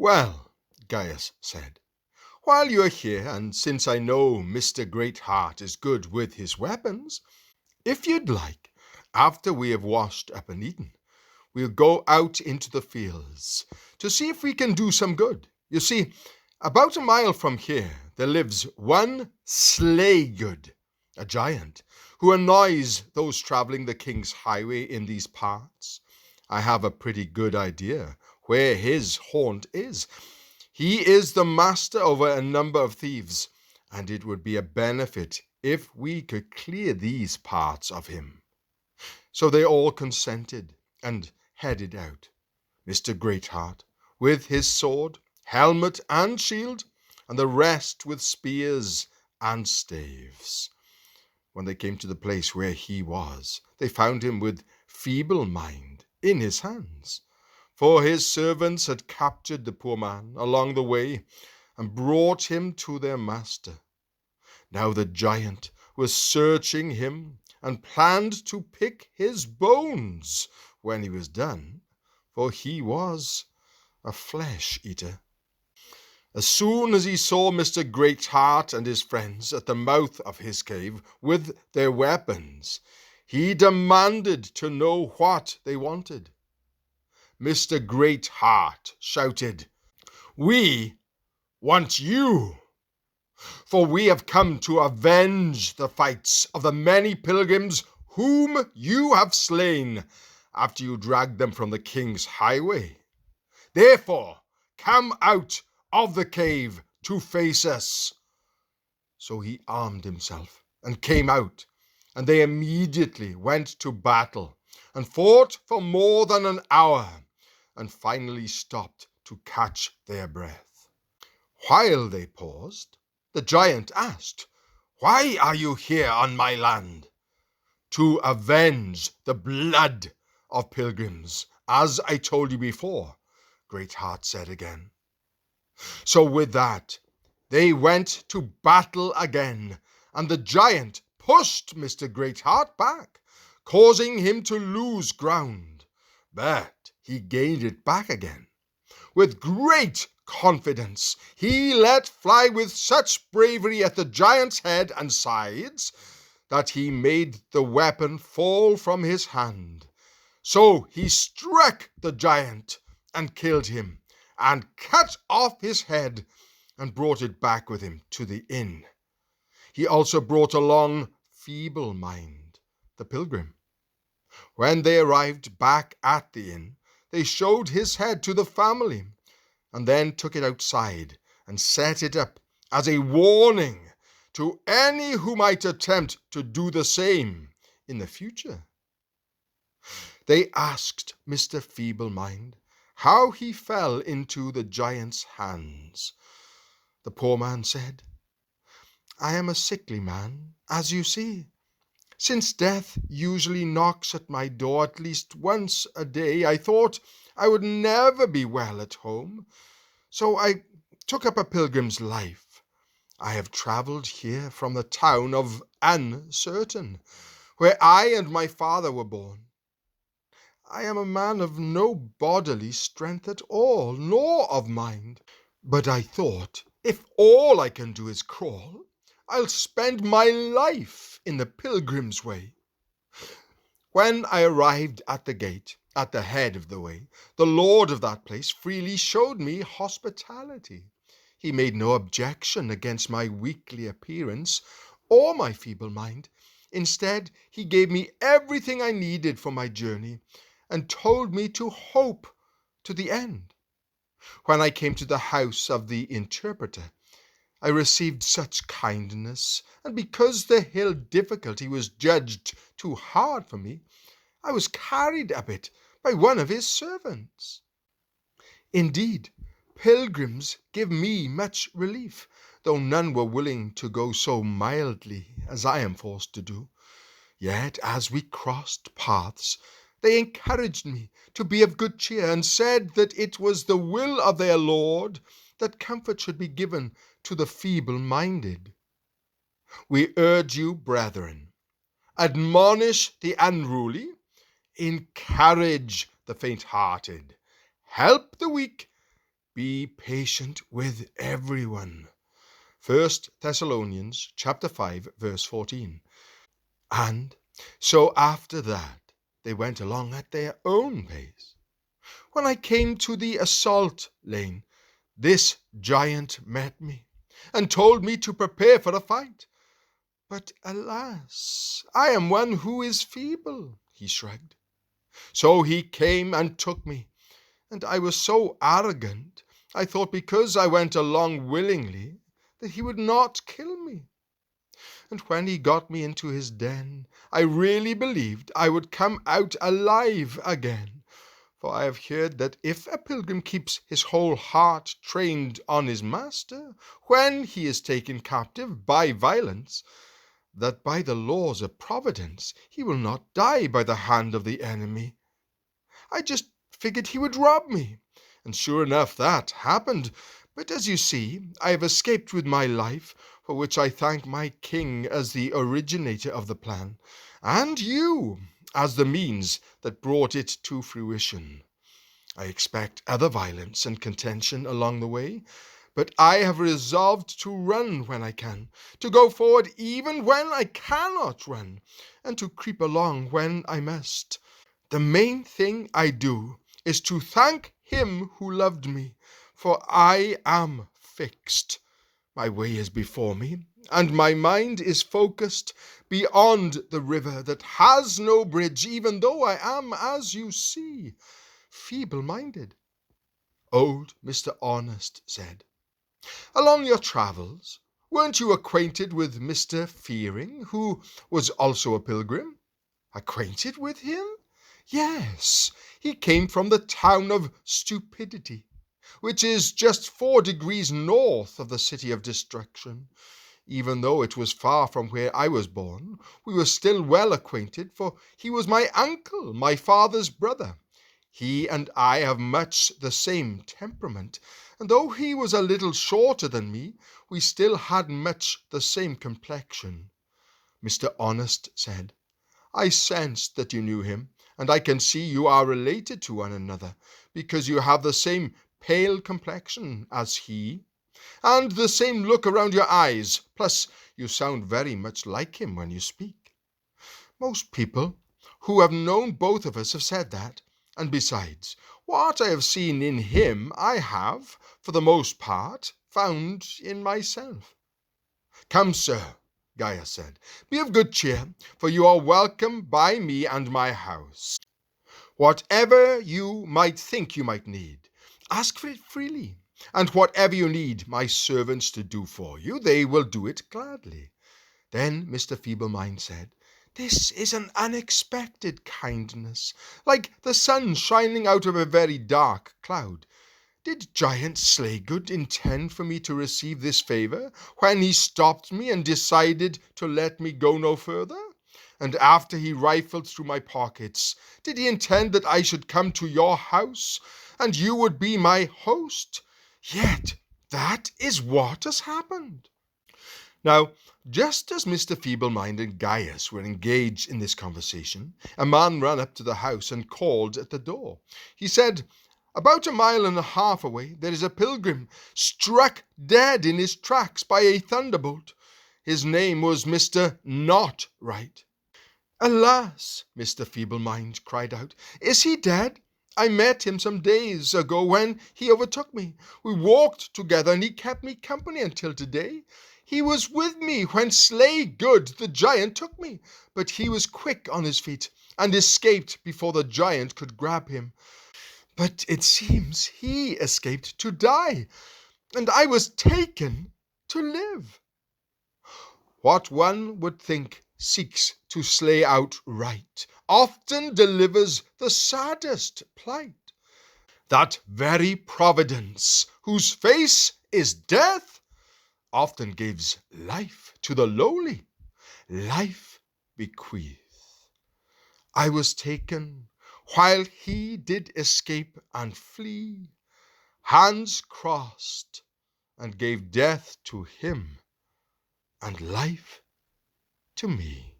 "Well," Gaius said, "while you are here, and since I know Mr. Great Heart is good with his weapons, if you'd like, after we have washed up and eaten, we'll go out into the fields to see if we can do some good. You see, about a mile from here, there lives one Slay-Good, a giant, who annoys those traveling the king's highway in these parts. I have a pretty good idea where his haunt is. He is the master over a number of thieves, and it would be a benefit if we could clear these parts of him." So they all consented and headed out. Mr. Greatheart with his sword, helmet, and shield, and the rest with spears and staves. When they came to the place where he was, they found him with Feeble-Mind in his hands, for his servants had captured the poor man along the way and brought him to their master. Now the giant was searching him and planned to pick his bones when he was done, for he was a flesh-eater. As soon as he saw Mr. Greatheart and his friends at the mouth of his cave with their weapons, he demanded to know what they wanted. Mr. Greatheart shouted, "We want you, for we have come to avenge the fights of the many pilgrims whom you have slain after you dragged them from the king's highway. Therefore, come out of the cave to face us." So he armed himself and came out, and they immediately went to battle and fought for more than an hour, and finally stopped to catch their breath. While they paused, the giant asked, "Why are you here on my land?" "To avenge the blood of pilgrims, as I told you before," Greatheart said again. So with that, they went to battle again, and the giant pushed Mr. Greatheart back, causing him to lose ground. But he gained it back again. With great confidence, he let fly with such bravery at the giant's head and sides that he made the weapon fall from his hand. So he struck the giant and killed him, and cut off his head and brought it back with him to the inn. He also brought along Feeble-Mind, the pilgrim. When they arrived back at the inn, they showed his head to the family, and then took it outside and set it up as a warning to any who might attempt to do the same in the future. They asked Mr. Feeble-Mind how he fell into the giant's hands. The poor man said, "I am a sickly man, as you see. Since death usually knocks at my door at least once a day, I thought I would never be well at home. So I took up a pilgrim's life. I have traveled here from the town of Uncertain, where I and my father were born. I am a man of no bodily strength at all, nor of mind. But I thought, if all I can do is crawl, I'll spend my life in the pilgrim's way. When I arrived at the gate, at the head of the way, the lord of that place freely showed me hospitality. He made no objection against my weakly appearance or my feeble mind. Instead, he gave me everything I needed for my journey, and told me to hope to the end. When I came to the house of the interpreter, I received such kindness, and because the hill difficulty was judged too hard for me, I was carried up it by one of his servants. Indeed, pilgrims give me much relief, though none were willing to go so mildly as I am forced to do. Yet, as we crossed paths, they encouraged me to be of good cheer, and said that it was the will of their Lord that comfort should be given to the feeble-minded. We urge you, brethren, admonish the unruly, encourage the faint-hearted, help the weak, Be patient with everyone. 1 Thessalonians chapter 5, verse 14. And so after that, they went along at their own pace. When I came to the assault lane, this giant met me and told me to prepare for a fight. But alas, I am one who is feeble, he shrugged. So he came and took me, and I was so arrogant, I thought because I went along willingly that he would not kill me. And when he got me into his den, I really believed I would come out alive again. For I have heard that if a pilgrim keeps his whole heart trained on his master, when he is taken captive by violence, that by the laws of providence he will not die by the hand of the enemy. I just figured he would rob me, and sure enough that happened. But as you see, I have escaped with my life, for which I thank my king as the originator of the plan, and you as the means that brought it to fruition. I expect other violence and contention along the way, but I have resolved to run when I can, to go forward even when I cannot run, and to creep along when I must. The main thing I do is to thank him who loved me, for I am fixed. My way is before me, and my mind is focused beyond the river that has no bridge, even though I am, as you see, feeble-minded. Old Mr. Honest said, Along your travels, weren't you acquainted with Mr. Fearing, who was also a pilgrim? Acquainted with him? Yes, he came from the town of Stupidity, which is just 4 degrees north of the city of Destruction. Even though it was far from where I was born, we were still well acquainted, for he was my uncle, my father's brother. He and I have much the same temperament, and though he was a little shorter than me, we still had much the same complexion. Mr. Honest said, I sensed that you knew him, and I can see you are related to one another, because you have the same pale complexion as he, and the same look around your eyes, plus you sound very much like him when you speak. Most people who have known both of us have said that, and besides, what I have seen in him I have, for the most part, found in myself. Come, sir, Gaius said, be of good cheer, for you are welcome by me and my house. Whatever you might think you might need, ask for it freely, and whatever you need my servants to do for you, they will do it gladly. Then Mr. Feeble-Mind said, This is an unexpected kindness, like the sun shining out of a very dark cloud. Did Giant Slaygood intend for me to receive this favor when he stopped me and decided to let me go no further? And after he rifled through my pockets, did he intend that I should come to your house, and you would be my host? Yet that is what has happened. Now, just as Mr. Feeble-Mind and Gaius were engaged in this conversation, a man ran up to the house and called at the door. He said, About 1.5 miles away, there is a pilgrim struck dead in his tracks by a thunderbolt. His name was Mr. Not Right. Alas, Mr. Feeble-Mind cried out, is he dead? I met him some days ago when he overtook me. We walked together and he kept me company until today. He was with me when Slaygood the giant took me, but he was quick on his feet and escaped before the giant could grab him. But it seems he escaped to die, and I was taken to live. What one would think seeks to slay outright often delivers the saddest plight. That very providence, whose face is death, often gives life to the lowly, life bequeath. I was taken while he did escape and flee, hands crossed, and gave death to him and life to me.